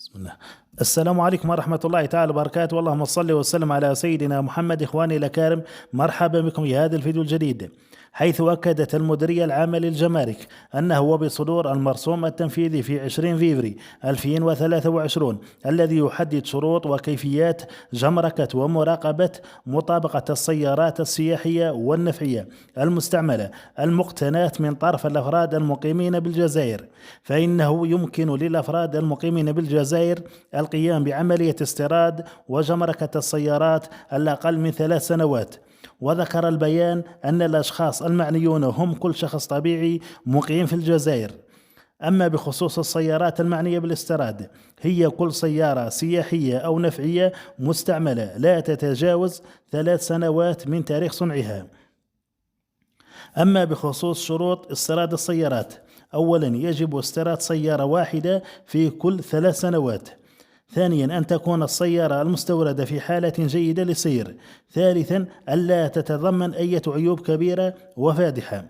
بسم الله. السلام عليكم ورحمة الله تعالى وبركاته، اللهم صل وسلم على سيدنا محمد. إخواني الأكارم، مرحبا بكم في هذا الفيديو الجديد، حيث أكدت المديرية العامة للجمارك أنه وبصدور المرسوم التنفيذي في 20 فيفري 2023 الذي يحدد شروط وكيفيات جمركة ومراقبة مطابقة السيارات السياحية والنفعية المستعملة المقتناة من طرف الأفراد المقيمين بالجزائر، فإنه يمكن للأفراد المقيمين بالجزائر القيام بعملية استيراد وجمركة السيارات الأقل من 3 سنوات. وذكر البيان أن الأشخاص المعنيون هم كل شخص طبيعي مقيم في الجزائر. أما بخصوص السيارات المعنية بالاستيراد، هي كل سيارة سياحية أو نفعية مستعملة لا تتجاوز 3 سنوات من تاريخ صنعها. أما بخصوص شروط استيراد السيارات، أولا يجب استيراد سيارة واحدة في كل 3 سنوات. ثانيا أن تكون السيارة المستوردة في حالة جيدة للسير. ثالثا ألا تتضمن أي عيوب كبيرة وفادحة.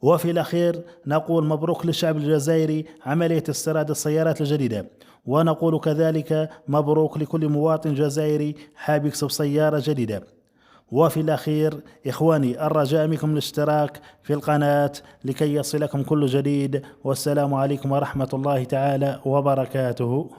وفي الأخير نقول مبروك للشعب الجزائري عملية استيراد السيارات الجديدة، ونقول كذلك مبروك لكل مواطن جزائري حاب يكسب سيارة جديدة. وفي الأخير إخواني، الرجاء منكم الاشتراك في القناة لكي يصلكم كل جديد، والسلام عليكم ورحمة الله تعالى وبركاته.